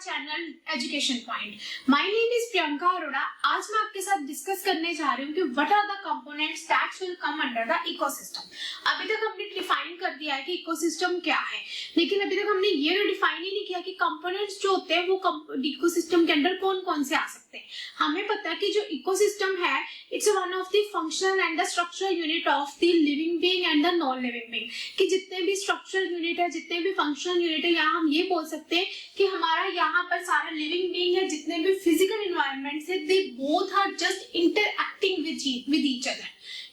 Channel education point. My name is Priyanka Arora. आज मैं आपके साथ डिस्कस करने जा रही हूँ कि what are the components that will come under the ecosystem. अभी तक हमने डिफाइन कर दिया है कि इकोसिस्टम क्या है, लेकिन अभी तक हमने ये डिफाइन ही नहीं किया कि कंपोनेंट्स जो होते हैं वो इकोसिस्टम के अंदर कौन कौन से आ सकते हैं। हमें पता है कि जो इकोसिस्टम है it's one of the functional and the structural unit of the living being and the non living being. कि जितने भी स्ट्रक्चरल यूनिट है, जितने भी फंक्शनल यूनिट है, यहाँ हम ये बोल सकते हैं कि हमारा यहाँ पर सारा लिविंग बीइंग है, जितने भी फिजिकल एनवायरनमेंट है, they both are just interacting with each other.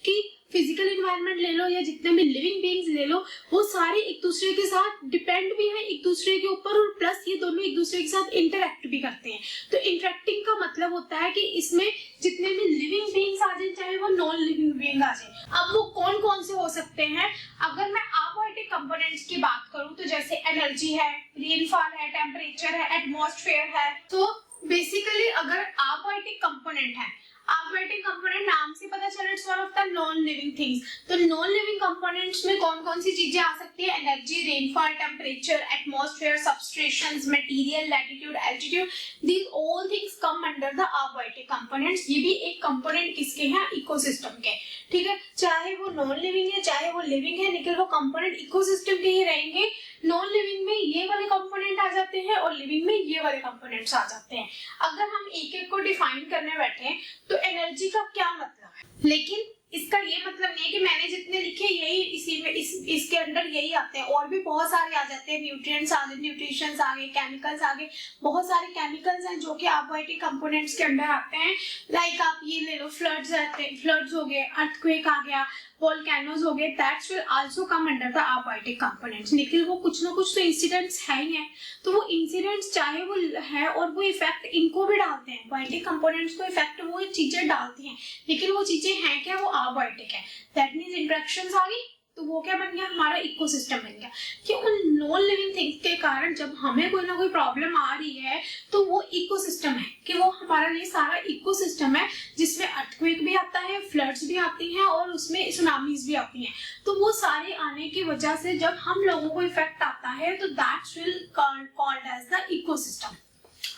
कि फिजिकल एनवायरनमेंट ले लो या जितने भी लिविंग बीइंग्स ले लो, वो सारे एक दूसरे के साथ डिपेंड भी है एक दूसरे के ऊपर, और प्लस ये दोनों एक दूसरे के साथ इंटरएक्ट भी करते हैं। तो इंटरएक्टिंग का मतलब होता है कि इसमें जितने भी लिविंग बीइंग्स आ जाए, चाहे वो नॉन लिविंग बीइंग आ जाए। अब वो कौन कौन से हो सकते हैं? अगर मैं अबायोटिक कंपोनेंट्स की बात करूं तो जैसे एनर्जी है, रेनफॉल है, टेम्परेचर है, एटमॉस्फेयर है। तो बेसिकली अगर अबायोटिक कंपोनेंट है, अबायोटिक कंपोनेंट नाम से पता चला it's one of the non living things. तो नॉन लिविंग कंपोनेंट्स में कौन कौन सी चीजें आ सकती है? Energy, rainfall, temperature, atmosphere, substrations, material, latitude, altitude, these all things come under the abiotic components. ये भी एक कंपोनेंट किसके हैं? इकोसिस्टम के। ठीक है, चाहे वो नॉन लिविंग है चाहे वो लिविंग है, लेकिन वो कंपोनेंट इकोसिस्टम के ही रहेंगे। नॉन लिविंग में ये वाले कंपोनेंट आ जाते हैं और लिविंग में ये वाले कंपोनेंट्स आ जाते हैं। अगर हम एक एक को डिफाइन करने बैठे तो एनर्जी का क्या मतलब है, लेकिन इसका ये मतलब नहीं है कि मैंने जितने लिखे यही इसी में इसके अंदर यही आते हैं, और भी बहुत सारे आ जाते हैं। न्यूट्रिएंट्स आ गए, न्यूट्रिशंस आ गए, केमिकल्स आ गए, बहुत सारे केमिकल्स हैं जो कि अबायोटिक कंपोनेंट्स के अंदर आते हैं। लाइक आप ये ले लो, फ्लड्स आते हैं, फ्लड्स हो गए, अर्थक्वेक आ गया, वोल्केनोज हो गए, that's will also come under the abiotic components. लेकिन वो कुछ ना कुछ तो इंसिडेंट्स है ही है, तो वो इंसिडेंट्स चाहे वो है और वो इफेक्ट इनको भी डालते हैं, अबायोटिक कंपोनेंट्स को इफेक्ट वो चीजें डालती हैं, लेकिन वो चीजें हैं क्या? वो अबायोटिक है। दैट मींस इंटरेक्शंस आ गई तो वो क्या बन गया? हमारा इकोसिस्टम बन गया। कि उन नॉन लिविंग थिंग्स के कारण जब हमें कोई ना कोई प्रॉब्लम आ रही है तो वो इकोसिस्टम है, कि वो हमारा ये सारा इकोसिस्टम है जिसमें अर्थक्वेक भी आता है, फ्लड्स भी आती हैं और उसमें सुनामीज भी आती हैं। तो वो सारे आने की वजह से जब हम लोगों को इफेक्ट आता है तो that's will called as the ecosystem.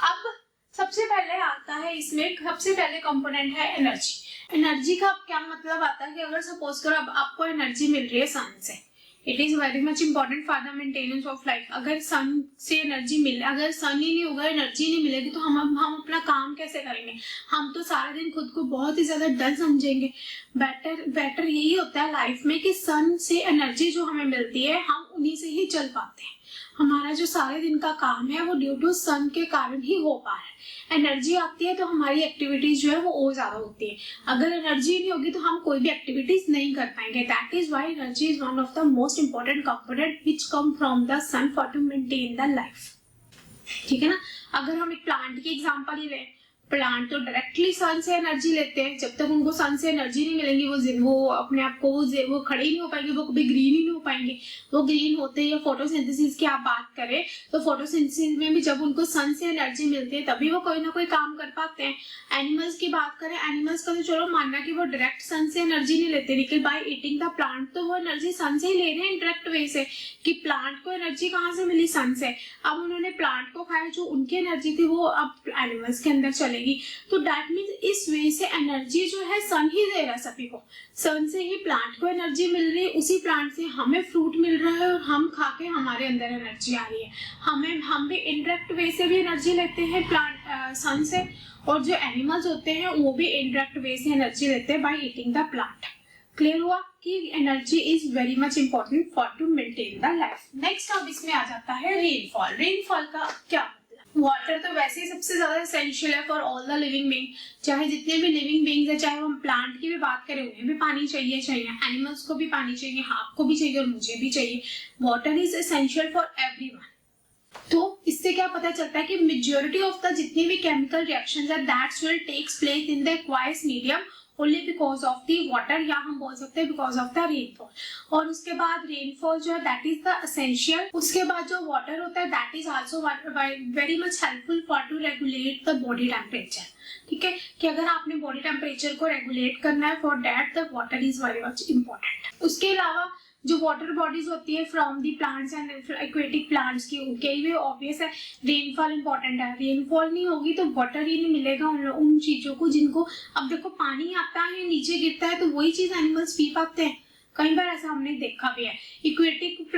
अब सबसे पहले आता है इसमें, सबसे पहले कंपोनेंट है एनर्जी। एनर्जी का क्या मतलब आता है कि अगर सपोज करो अब आपको एनर्जी मिल रही है सन से, it is very much important for the maintenance of life. अगर सन से एनर्जी मिले, अगर सन ही नहीं होगा, एनर्जी नहीं मिलेगी, तो हम अपना काम कैसे करेंगे? हम तो सारा दिन खुद को बहुत ही ज्यादा डल समझेंगे। बेटर यही होता है लाइफ में कि सन से एनर्जी जो हमें मिलती है हम उन्हीं से ही चल पाते हैं। हमारा जो सारे दिन का काम है वो ड्यू टू सन के कारण ही हो पा रहा है। एनर्जी आती है तो हमारी एक्टिविटीज जो है वो और ज्यादा होती है। अगर एनर्जी नहीं होगी तो हम कोई भी एक्टिविटीज नहीं कर पाएंगे। That is why energy is one of the most important component which come from the sun for to maintain the life. ठीक है ना? अगर हम एक प्लांट की एग्जांपल ही लें, प्लांट तो डायरेक्टली सन से एनर्जी लेते हैं। जब तक उनको सन से एनर्जी नहीं मिलेंगी वो अपने आप को वो खड़े ही नहीं हो पाएंगे, वो कभी ग्रीन ही नहीं हो पाएंगे। वो ग्रीन होते हैं, फोटोसिंथेसिस की आप बात करें तो फोटोसिंथेसिस में भी जब उनको सन से एनर्जी मिलती है तभी वो कोई ना कोई काम कर पाते हैं। एनिमल्स की बात करें, एनिमल्स का तो चलो मानना कि वो डायरेक्ट सन से एनर्जी नहीं लेते, लेकिन बाय ईटिंग द प्लांट तो वो एनर्जी सन से ही ले रहे हैं इंडायरेक्ट वे से। कि प्लांट को एनर्जी कहाँ से मिली? सन से। अब उन्होंने प्लांट को खाया, जो उनकी एनर्जी थी वो अब एनिमल्स के अंदर चलेगी। तो दैट मींस इस वे से एनर्जी जो है सन ही दे रहा है सभी को। सन से ही प्लांट को एनर्जी मिल रही है, उसी प्लांट से हमें फ्रूट मिल रहा है और हम खा के हमारे अंदर एनर्जी आ रही है। हम भी इनडायरेक्ट वे से भी एनर्जी लेते हैं प्लांट सन से, और जो एनिमल्स होते हैं वो भी इनडायरेक्ट वे से एनर्जी लेते हैं by eating the plant. Clear हुआ कि energy is very much important for to maintain the life. Next अब इसमें आ जाता है रेनफॉल। रेनफॉल का क्या? वाटर तो वैसे ही सबसे ज्यादा एसेंशियल है for all the living being. चाहे जितने भी लिविंग बीइंग्स है, चाहे हम प्लांट की भी बात करें, उन्हें भी पानी चाहिए, एनिमल्स को भी पानी चाहिए, आपको भी चाहिए और मुझे भी चाहिए। Water is essential for everyone. तो इससे क्या पता चलता है कि मेजॉरिटी ऑफ द जितनी भी केमिकल रिएक्शंस है that's will takes place in the aqueous medium only because of the water, या हम बोल सकते हैं बिकॉज ऑफ द रेनफॉल। और उसके बाद रेनफॉल जो है दैट इज द एसेंशियल। उसके बाद जो वाटर होता है that is also very much helpful for to regulate the body temperature. ठीक है, कि अगर आपने बॉडी टेम्परेचर को रेगुलेट करना है, for that the water is very much important. उसके अलावा जो वाटर बॉडीज होती है from the plants and aquatic plants की, उनके लिए ऑब्वियस है रेनफॉल इंपॉर्टेंट है। रेनफॉल नहीं होगी तो वाटर ही नहीं मिलेगा उन चीजों को जिनको, अब देखो पानी आता है नीचे गिरता है तो वही चीज एनिमल्स पी पाते हैं, कई बार ऐसा हमने देखा भी है।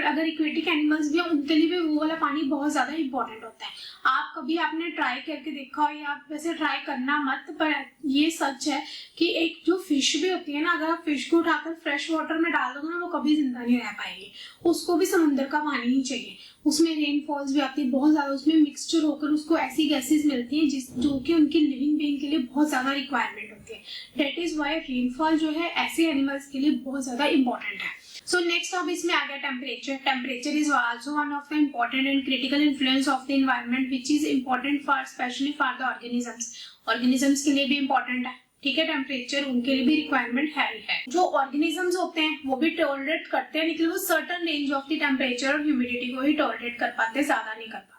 अगर इक्वेटिक एनिमल्स भी है उनके लिए भी वो वाला पानी बहुत ज्यादा इंपॉर्टेंट होता है। आप कभी आपने ट्राई करके देखा हो, या आप वैसे ट्राई करना मत, पर ये सच है कि एक जो फिश भी होती है ना, अगर आप फिश को उठाकर फ्रेश वाटर में डाल दोगे ना वो कभी जिंदा नहीं रह पाएगी, उसको भी समुद्र का पानी ही चाहिए। उसमें रेनफॉल्स भी आती है बहुत ज्यादा, उसमें मिक्सचर होकर उसको ऐसी गैसेस मिलती हैं जो कि उनकी लिविंग बीइंग के लिए बहुत ज्यादा रिक्वायरमेंट होती है। दैट इज वाई रेनफॉल जो है ऐसे एनिमल्स के लिए बहुत ज्यादा इंपॉर्टेंट है। सो नेक्स्ट अब इसमें आ गया temperature. Temperature is also one of the important and critical influence of the environment which is important for specially for the organisms के लिए भी इम्पोर्टेंट है। ठीक है, टेम्परेचर उनके लिए भी रिक्वायरमेंट है ही है। जो ऑर्गेनिजम्स होते हैं वो भी टॉलरेट करते हैं, लेकिन वो certain range of the temperature और ह्यूमिडिटी को ही टॉलरेट कर पाते हैं, ज्यादा नहीं कर पाते।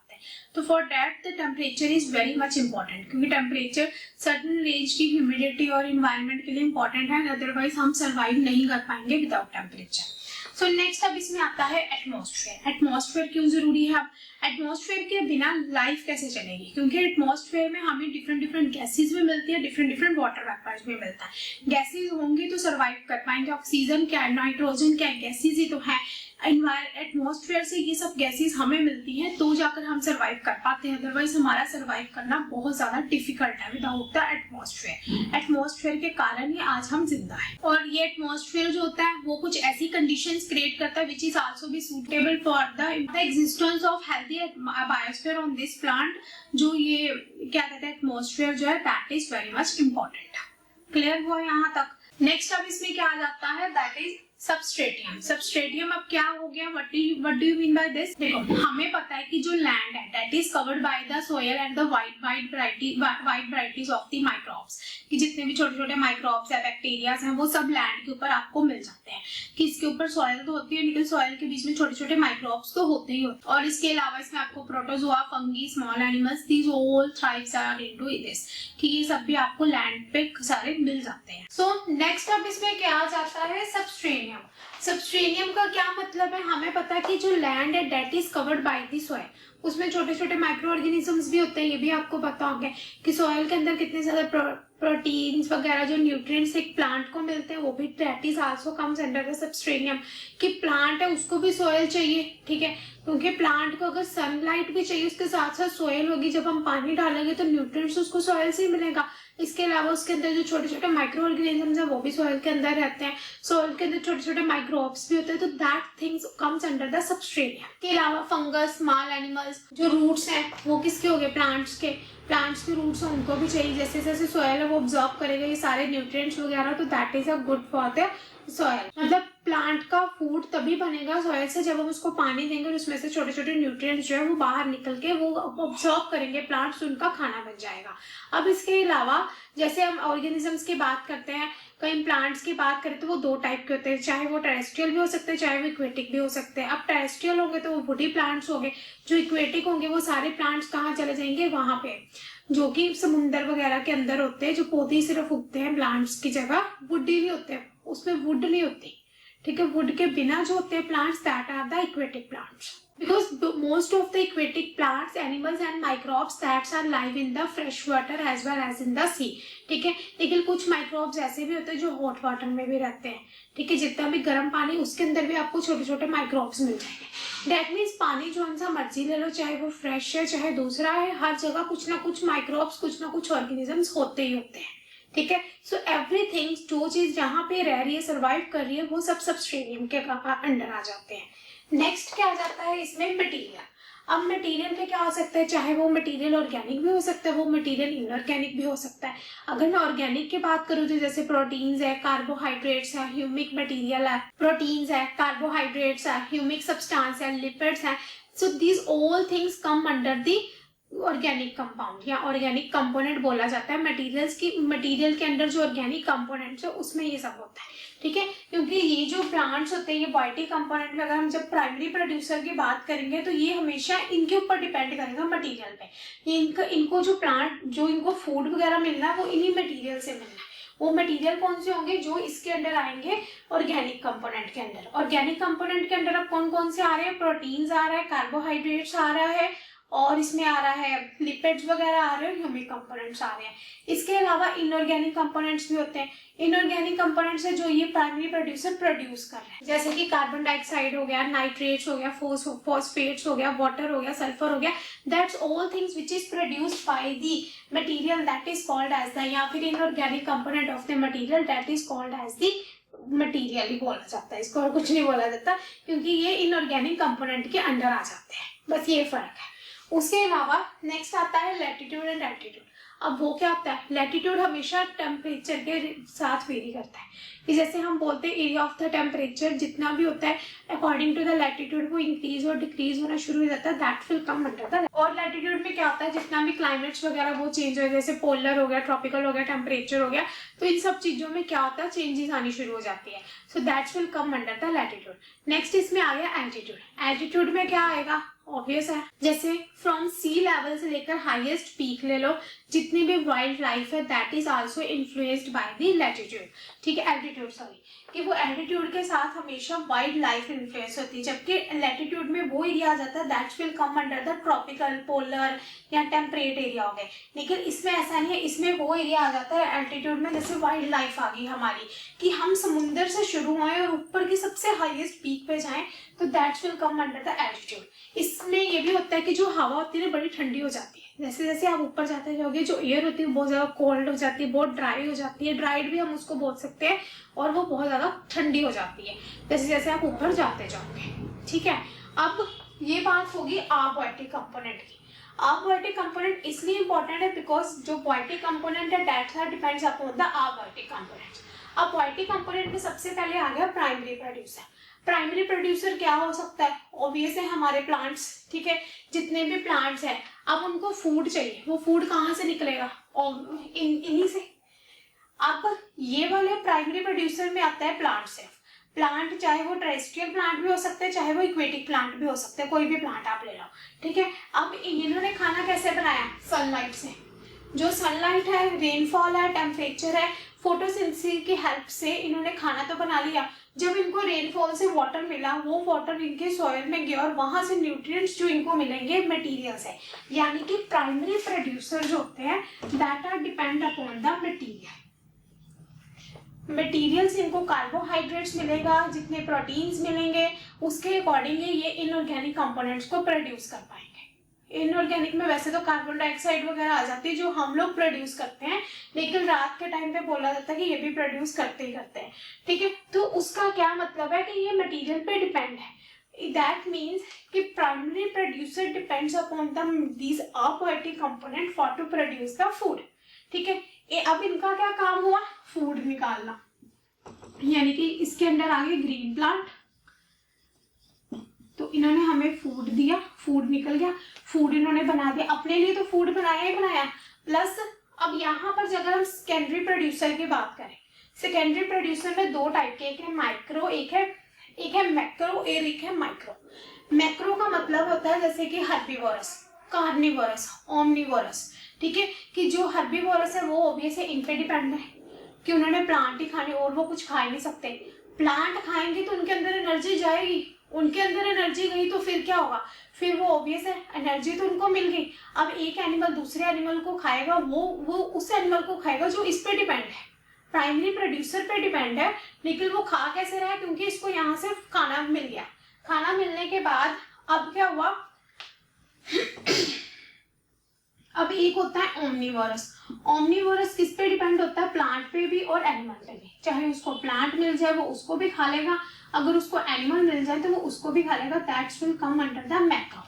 तो for that the temperature is very much important, क्योंकि टेम्परेचर सर्टन रेंज की ह्यूमिडिटी और इन्वायरमेंट के लिए इंपॉर्टेंट है, अदरवाइज हम सर्वाइव नहीं कर पाएंगे विदाउट टेम्परेचर। सो नेक्स्ट अब इसमें आता है एटमॉस्फेयर। एटमॉस्फेयर क्यों जरूरी है? अब एटमॉस्फेयर के बिना लाइफ कैसे चलेगी? क्योंकि एटमॉस्फेयर में हमें डिफरेंट गैसेस भी मिलती है, डिफरेंट वाटर वेपर्स भी मिलता है। गैसेस होंगी तो सर्वाइव कर पाएंगे, ऑक्सीजन क्या, नाइट्रोजन क्या, गैसेस ही तो है। एटमॉस्फेयर से ये सब गैसेस हमें मिलती हैं तो जाकर हम सर्वाइव कर पाते हैं, अदरवाइज हमारा सर्वाइव करना बहुत ज्यादा डिफिकल्ट है विदाउट द एटमॉस्फेयर। एटमॉस्फेयर के कारण ही आज हम जिंदा हैं। और ये एटमॉस्फेयर जो होता है वो कुछ ऐसी कंडीशंस क्रिएट करता है which is also be suitable for the existence of healthy biosphere on this plant. जो ये क्या कहते हैं एटमॉस्फेयर जो है that is very much important. Clear हुआ यहाँ तक? नेक्स्ट अब इसमें क्या आ जाता है, दैट इज सबस्ट्रेटियम। सबस्ट्रेटियम अब क्या हो गया, what do you mean by this? देखो हमें पता है कि जो लैंड है that is covered by the soil and the wide varieties of the microbes, कि जितने भी छोटे छोटे माइक्रोब्स है, बैक्टीरियाज हैं, वो सब लैंड के ऊपर आपको मिल जाते हैं। कि इसके ऊपर सॉयल तो होती है, लेकिन सॉयल के बीच में छोटे छोटे माइक्रोब्स तो होते ही होते हैं। और इसके अलावा इसमें आपको protozoa, fungi, small animals, these all thrives are into this, कि ये सब भी आपको लैंड पे सारे मिल जाते हैं। सो नेक्स्ट अब इसमें क्या आ जाता है, सबस्ट्रेनियम। सबस्ट्रेनियम का क्या मतलब है? हमें पता है कि जो लैंड है that is covered by the soil, उसमें छोटे छोटे माइक्रो ऑर्गेनिजम्स भी होते हैं, ये भी आपको पता होगा कि सॉइल के अंदर कितने ज्यादा प्रोटीन्स वगैरह जो न्यूट्रिएंट्स एक प्लांट को मिलते हैं वो भी that is also comes under the substratum. कि प्लांट है उसको भी सॉइल चाहिए, ठीक है, क्योंकि प्लांट को अगर सनलाइट भी चाहिए उसके साथ साथ सॉइल होगी। जब हम पानी डालेंगे तो न्यूट्रिएंट्स उसको सॉइल से ही मिलेगा। इसके अलावा उसके अंदर जो छोटे छोटे माइक्रो ऑर्गेनिजम्स है वो भी सॉइल के अंदर रहते हैं, सॉइल के अंदर छोटे छोटे माइक्रोब्स भी होते हैं, तो that things comes under the substratum. के अलावा फंगस, स्मॉल एनिमल्स, जो रूट्स हैं वो किसके हो गए, प्लांट्स के रूट्स हैं, उनको भी चाहिए। जैसे जैसे सॉइल है वो ऑब्जॉर्ब करेगा ये सारे न्यूट्रिएंट्स वगैरह, तो that is a good for the soil. मतलब प्लांट का फूड तभी बनेगा सॉइल से जब हम उसको पानी देंगे और उसमें से छोटे छोटे न्यूट्रिएंट्स जो है वो बाहर निकल के वो ऑब्जॉर्ब करेंगे प्लांट्स, उनका खाना बन जाएगा। अब इसके अलावा जैसे हम ऑर्गेनिजम्स की बात करते हैं, कई प्लांट्स की बात करें तो वो दो टाइप के होते हैं, चाहे वो टेरेस्ट्रियल भी हो सकते हैं, चाहे वो इक्वेटिक भी हो सकते हैं। अब टेरेस्ट्रियल होंगे तो वो वुडी प्लांट्स होंगे, जो इक्वेटिक होंगे वो सारे प्लांट्स कहाँ चले जाएंगे, वहां पे जो कि समुंदर वगैरह के अंदर होते हैं, जो पौधे सिर्फ उगते हैं प्लांट्स की जगह, वुडी नहीं होते हैं, उसमें वुड नहीं होती, ठीक है। वुड के बिना जो होते हैं plants that are the aquatic plants, because most of the aquatic plants, animals and microbes that are live in the fresh water as well as in the sea, ठीक है। लेकिन कुछ माइक्रोब्स ऐसे भी होते हैं जो हॉट वाटर में भी रहते हैं, ठीक है। जितना भी गर्म पानी उसके अंदर भी आपको छोटे छोटे माइक्रोब्स मिल जाएंगे। दैट मीन्स पानी जो सा मर्जी ले लो, चाहे वो फ्रेश है चाहे दूसरा है, हर जगह कुछ ना कुछ माइक्रोब्स, कुछ ना कुछ ऑर्गेनिजम्स होते ही होते हैं, ठीक है। सो एवरीथिंग जो चीज जहाँ पे रह रही है, सर्वाइव कर रही है, वो सब सबस्ट्रेनियम के अंडर आ जाते हैं। नेक्स्ट क्या आ जाता है इसमें, मटेरियल। अब मटेरियल में क्या हो सकता है, चाहे वो मटेरियल ऑर्गेनिक भी हो सकता है, वो मटेरियल इनऑर्गेनिक भी हो सकता है। अगर मैं ऑर्गेनिक की बात करूँ तो जैसे प्रोटीन्स है, कार्बोहाइड्रेट्स है, ह्यूमिक मटेरियल है, प्रोटीन्स है, कार्बोहाइड्रेट्स है, ह्यूमिक सब्सटेंस है, लिपिड्स है। So these all things come under the organic compound या ऑर्गेनिक कंपोनेंट बोला जाता है। मटेरियल के अंदर जो ऑर्गेनिक कंपोनेंट्स है उसमें ये सब होता है, ठीक है। क्योंकि ये जो प्लांट्स होते हैं, ये बॉडी कंपोनेंट में अगर हम जब प्राइमरी प्रोड्यूसर की बात करेंगे तो ये हमेशा इनके ऊपर डिपेंड करेगा मटेरियल पे। इनको जो प्लांट जो इनको फूड वगैरह मिलना है वो इन्हीं मटेरियल से मिलना है। वो मटेरियल कौन से होंगे जो इसके अंडर आएंगे, ऑर्गेनिक कंपोनेंट के अंदर। ऑर्गेनिक कंपोनेंट के अंदर अब कौन कौन से आ रहे हैं, प्रोटीन्स आ रहा है, कार्बोहाइड्रेट्स आ रहा है, और इसमें आ रहा है लिपिड्स वगैरह आ रहे हैं, ह्यूमिक कंपोनेंट्स आ रहे हैं। इसके अलावा इनऑर्गेनिक कंपोनेंट्स भी होते हैं। इनऑर्गेनिक कंपोनेंट्स है जो ये प्राइमरी प्रोड्यूसर प्रोड्यूस कर रहे हैं, जैसे कि कार्बन डाइऑक्साइड हो गया, नाइट्रेट्स हो गया, फॉस्फेट्स हो गया, वाटर हो गया, सल्फर हो गया। That's all things which is produced by the material that is called as the, या फिर inorganic component of the material that is called as the material ही बोला जाता है, इसको और कुछ नहीं बोला जाता, क्योंकि ये इनऑर्गेनिक कंपोनेंट के अंडर आ जाते हैं, बस ये फर्क है। उसके अलावा नेक्स्ट आता है लैटिट्यूड एंड एल्टीट्यूड। अब वो क्या होता है, लैटिट्यूड हमेशा टेम्परेचर के साथ वेरी करता है, कि जैसे हम बोलते हैं एरिया ऑफ द टेम्परेचर जितना भी होता है अकॉर्डिंग टू द लैटिट्यूड वो इंक्रीज और डिक्रीज होना शुरू हो जाता है, that will come under the. और लैटिट्यूड में क्या होता है, जितना भी क्लाइमेट्स वगैरह वो चेंज हो, जैसे पोलर हो गया, ट्रॉपिकल हो गया, टेम्परेचर हो गया, तो इन सब चीजों में क्या होता है, चेंजेस आनी शुरू हो जाती है, so that will come under the latitude. Next इसमें आ गया एल्टीट्यूड। एल्टीट्यूड में क्या आएगा, ऑब्वियस है, जैसे फ्रॉम सी लेवल से लेकर हाईएस्ट पीक ले लो, जितनी भी वाइल्ड लाइफ है that is also influenced by the latitude, ठीक है, एल्टीट्यूड सॉरी, कि वो एल्टीट्यूड के साथ हमेशा वाइल्ड लाइफ इन्फ्लुएंस होती है, जबकि लैटिट्यूड में वो एरिया आ जाता है that will come under the tropical, polar या टेम्परेट एरिया हो गए। लेकिन इसमें ऐसा नहीं है, इसमें वो एरिया आ जाता है एल्टीट्यूड में, जैसे वाइल्ड लाइफ आ गई हमारी, कि हम समुद्र से शुरू हुए और ऊपर की सबसे हाईएस्ट पीक पे जाएं, तो that will come under the altitude. इसमें ये भी होता है कि जो हवा होती है ना बड़ी ठंडी हो जाती है, जैसे जैसे आप ऊपर जाते जाओगे जो एयर होती है बहुत ज्यादा कोल्ड हो जाती है, बहुत ड्राई हो जाती है, ड्राइड भी हम उसको बोल सकते हैं, और वो बहुत ज्यादा ठंडी हो जाती है जैसे जैसे आप ऊपर जाते जाओगे, ठीक है। अब ये बात होगी अपोएटिक कंपोनेंट की। अपोएटिक कंपोनेंट इसलिए इंपॉर्टेंट है बिकॉज जो पोएटिक कंपोनेंट है that depends upon the abiotic component. Abiotic component में सबसे पहले आ गया प्राइमरी प्रोड्यूसर। प्राइमरी प्रोड्यूसर क्या हो सकता है, ऑब्वियस है हमारे प्लांट्स, ठीक है, जितने भी प्लांट्स हैं, अब उनको फूड चाहिए, वो फूड कहाँ से निकलेगा, और इन्हीं से। अब ये वाले प्राइमरी प्रोड्यूसर में आता है प्लांट से। प्लांट चाहे वो टेरेस्ट्रियल प्लांट भी हो सकते हैं, चाहे वो इक्वेटिक प्लांट भी हो सकते हैं, कोई भी प्लांट आप ले लो, ठीक है। अब इन्होंने खाना कैसे बनाया, सनलाइट से। जो सनलाइट है, रेनफॉल है, टेम्परेचर है, फोटोसिंथेसिस की हेल्प से इन्होंने खाना तो बना लिया। जब इनको रेनफॉल से वाटर मिला, वो वाटर इनके सॉइल में गया और वहां से न्यूट्रिएंट्स जो इनको मिलेंगे मटेरियल से, यानी कि प्राइमरी प्रोड्यूसर जो होते हैं that are depend upon the material. Materials इनको कार्बोहाइड्रेट्स मिलेगा, जितने प्रोटीन्स मिलेंगे उसके अकॉर्डिंग ये इनऑर्गेनिक कंपोनेंट्स को प्रोड्यूस कर पाएंगे। इनऑर्गेनिक में वैसे तो कार्बन डाइऑक्साइड वगैरह आ जाती है जो हम लोग प्रोड्यूस करते हैं, लेकिन रात के टाइम पे बोला जाता है कि ये भी प्रोड्यूस करते ही करते हैं, ठीक है। तो उसका क्या मतलब है कि ये मटेरियल पे डिपेंड है। दैट मीन्स कि primary producer depends upon these abiotic component for to produce the food, ठीक है। अब इनका क्या काम हुआ, फूड निकालना, यानी कि इसके अंदर आ गए ग्रीन प्लांट, तो इन्होंने हमें फूड दिया, फूड निकल गया, फूड इन्होंने बना दिया, अपने लिए तो फूड बनाया ही बनाया, प्लस अब यहाँ पर अगर हम सेकेंडरी प्रोड्यूसर की बात करें, सेकेंडरी प्रोड्यूसर में दो टाइप के, एक है माइक्रो, एक है मैक्रो और एक है माइक्रो। मैक्रो का मतलब होता है जैसे कि हर्बीवोरस, कार्निवोरस, ओमनिवोरस, ठीक है, कि जो हर्बीवोरस है वो ऑब्वियसली इन पे डिपेंड है कि उन्होंने प्लांट ही खाने और वो कुछ खा ही नहीं सकते। प्लांट खाएंगे तो उनके अंदर एनर्जी जाएगी, उनके अंदर एनर्जी गई तो फिर क्या होगा, फिर वो ऑब्वियस है एनर्जी तो उनको मिल गई। अब एक एनिमल दूसरे एनिमल को खाएगा, वो उस एनिमल को खाएगा जो इस पे डिपेंड है, प्राइमरी प्रोड्यूसर पे डिपेंड है, लेकिन वो खा कैसे रहा है, क्योंकि इसको यहाँ से खाना मिल गया। खाना मिलने के बाद अब क्या हुआ अब एक होता है ओमनिवोरस। ओमनिवोरस किस पे डिपेंड होता है, प्लांट पे भी और एनिमल पे भी। चाहे उसको प्लांट मिल जाए वो उसको भी खा लेगा, अगर उसको एनिमल मिल जाए तो वो उसको भी खा लेगा, that's will come under the macro,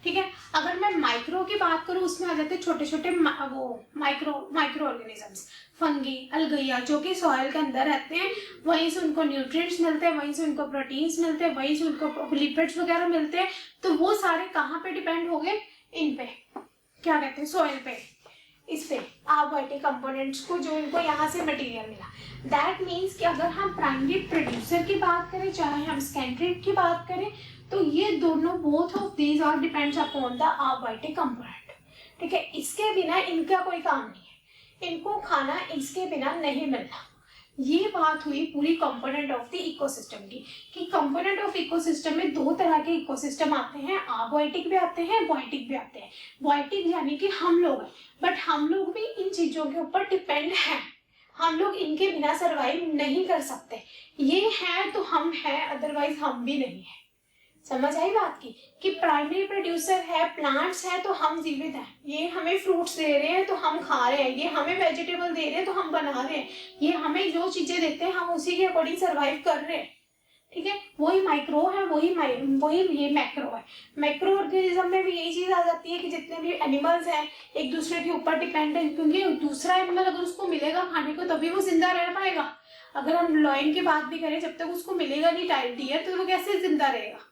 ठीक है। अगर मैं माइक्रो की बात करूँ उसमें आ जाते हैं छोटे छोटे वो माइक्रो ऑर्गेनिजम्स, फंगी, अलगैया, जो कि सॉइल के अंदर रहते हैं, वहीं से उनको न्यूट्रिएंट्स मिलते हैं, वहीं से उनको प्रोटीन्स मिलते हैं, वहीं से उनको लिपिड्स वगैरह मिलते हैं। तो वो सारे कहाँ पे डिपेंड हो गए, इन पे, क्या कहते हैं, सॉइल पे, इस पे अपोएटिक कंपोनेंट्स को, जो इनको यहाँ से मटेरियल मिला। दैट मीन्स कि अगर हम प्राइमरी प्रोड्यूसर की बात करें, चाहे हम सेकेंडरी की बात करें, तो ये दोनों both of these are depends upon the abiotic component, ठीक है। इसके बिना इनका कोई काम नहीं है, इनको खाना इसके बिना नहीं मिलना। ये बात हुई पूरी कंपोनेंट ऑफ द इकोसिस्टम की, कि कंपोनेंट ऑफ इकोसिस्टम में दो तरह के इकोसिस्टम आते हैं, अबॉयटिक भी आते हैं, बॉयटिक भी आते हैं। बॉयटिक यानी कि हम लोग हैं, बट हम लोग भी इन चीजों के ऊपर डिपेंड हैं, हम लोग इनके बिना सरवाइव नहीं कर सकते। ये है तो हम हैं, अदरवाइज हम भी नहीं है। समझ आई बात की, कि प्राइमरी प्रोड्यूसर है, प्लांट्स है तो हम जीवित हैं, ये हमें फ्रूट्स दे रहे हैं तो हम खा रहे हैं, ये हमें वेजिटेबल दे रहे हैं तो हम बना रहे हैं, ये हमें जो चीजें देते हैं हम उसी के अकॉर्डिंग सरवाइव कर रहे हैं। ठीक है, वही माइक्रो है, वही ये मैक्रो है। मैक्रो ऑर्गेनिज्म में भी यही चीज आ जाती है कि जितने भी एनिमल्स हैं एक दूसरे के ऊपर डिपेंड है, क्योंकि दूसरा एनिमल अगर उसको मिलेगा खाने को तभी वो जिंदा रह पाएगा। अगर हम लॉयन की बात भी करें, जब तक उसको मिलेगा नहीं डियर, तो वो कैसे जिंदा रहेगा।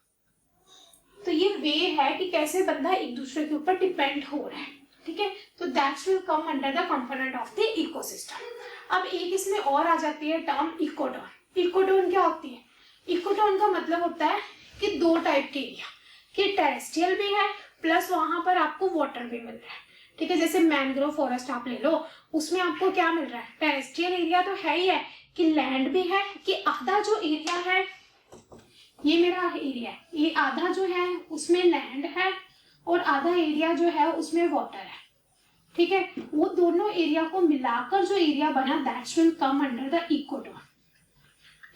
तो ये वे है कि कैसे बंदा एक दूसरे के ऊपर डिपेंड हो रहा है। ठीक है, तो that's will come under the component of the ecosystem. अब एक इसमें और आ जाती है टर्म इकोटोन। इकोटोन क्या होती है? इकोटोन का मतलब होता है कि दो टाइप के एरिया, कि टेरेस्ट्रियल भी है प्लस वहां पर आपको वाटर भी मिल रहा है। ठीक है, जैसे मैंग्रोव फॉरेस्ट आप ले लो, उसमें आपको क्या मिल रहा है? टेरेस्ट्रियल एरिया तो है ही है, कि लैंड भी है, कि आधा जो एरिया है ये मेरा एरिया है, ये आधा जो है उसमें लैंड है और आधा एरिया जो है उसमें वाटर है। ठीक है, वो दोनों एरिया को मिलाकर जो एरिया बना that's will come under the ecotone.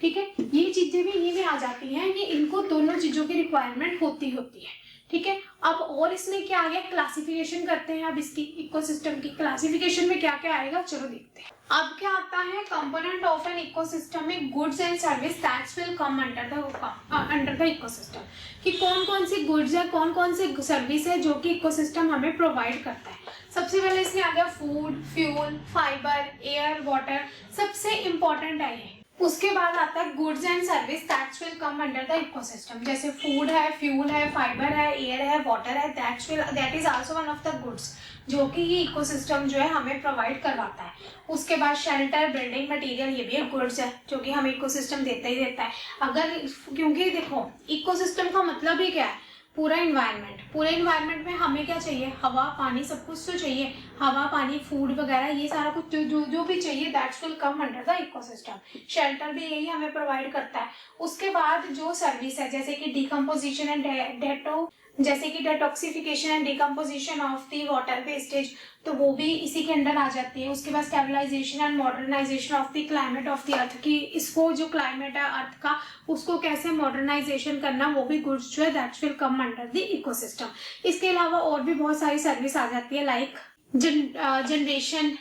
ठीक है, ये चीजें भी इन्हीं में आ जाती हैं, कि इनको दोनों चीजों की रिक्वायरमेंट होती है। ठीक है, अब और इसमें क्या आ गया, क्लासिफिकेशन करते हैं अब इसकी इकोसिस्टम की। क्लासिफिकेशन में क्या क्या आएगा, चलो देखते हैं। अब क्या आता है, कंपोनेंट ऑफ एन इकोसिस्टम में goods and service that's will come under the ecosystem, कि कौन कौन सी गुड्स है, कौन कौन सी सर्विस है जो कि इकोसिस्टम हमें प्रोवाइड करता है। सबसे पहले इसमें आ गया food, fuel, fibre, air, water, सबसे इंपॉर्टेंट है ये। उसके बाद आता है goods and service that's will come under the ecosystem, जैसे फूड है, फ्यूल है, फाइबर है, एयर है, वाटर है, that is also one of the goods जो कि ये इकोसिस्टम जो है हमें प्रोवाइड करवाता है। उसके बाद शेल्टर, बिल्डिंग मटेरियल, ये भी एक गुड्स है जो कि हमें इकोसिस्टम देता ही देता है। अगर, क्योंकि देखो इकोसिस्टम का मतलब ही क्या है, पूरा इन्वायरमेंट। पूरे इन्वायरमेंट में हमें क्या चाहिए, हवा, पानी, सब कुछ तो चाहिए। हवा, पानी, फूड वगैरह, ये सारा कुछ जो भी चाहिए that's will come under the ecosystem. Shelter भी यही हमें प्रोवाइड करता है। उसके बाद जो सर्विस है, जैसे कि डिकम्पोजिशन एंड जैसे कि detoxification and decomposition of the water wastage, तो वो भी इसी के अंडर आ जाती है। उसके बाद stabilization and modernization of the climate of the earth, की इसको जो क्लाइमेट है अर्थ का उसको कैसे मॉडर्नाइजेशन करना, वो भी गुड्स जो है that's will come under the ecosystem. इसके अलावा और भी बहुत सारी सर्विस आ जाती है, like generation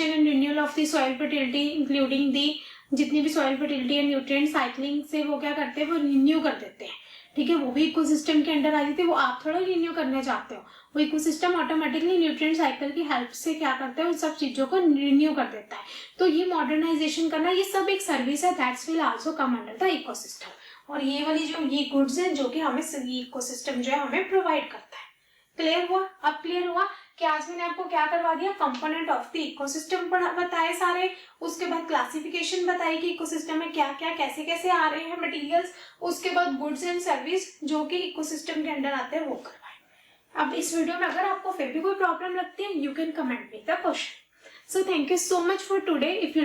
and renewal of the soil fertility, including the जितनी भी soil fertility and nutrient cycling से वो क्या करते हैं, वो रिन्यू कर देते हैं। ठीक है, वो भी इकोसिस्टम के अंडर आ जाती है। वो आप थोड़ा रिन्यू करने चाहते हो, वो इकोसिस्टम ऑटोमेटिकली न्यूट्रिएंट साइकिल की हेल्प से क्या करता है, उन सब चीजों को रिन्यू कर देता है। तो ये मॉडर्नाइजेशन करना, ये सब एक सर्विस है that's will also come under the ecosystem. और ये वाली जो ये गुड्स हैं जो कि हमें इकोसिस्टम जो है हमें प्रोवाइड करता है। क्लियर हुआ? अब क्लियर हुआ कि आज मैंने आपको क्या करवा दिया, कंपोनेंट ऑफ द इकोसिस्टम बताए सारे। उसके बाद क्लासिफिकेशन बताई कि इकोसिस्टम में क्या क्या कैसे कैसे आ रहे हैं मटेरियल्स। उसके बाद गुड्स एंड सर्विस जो कि इकोसिस्टम के अंडर आते हैं वो करवाए। अब इस वीडियो में अगर आपको फिर भी कोई प्रॉब्लम लगती है, you can comment me the question. So thank you so much for today. If you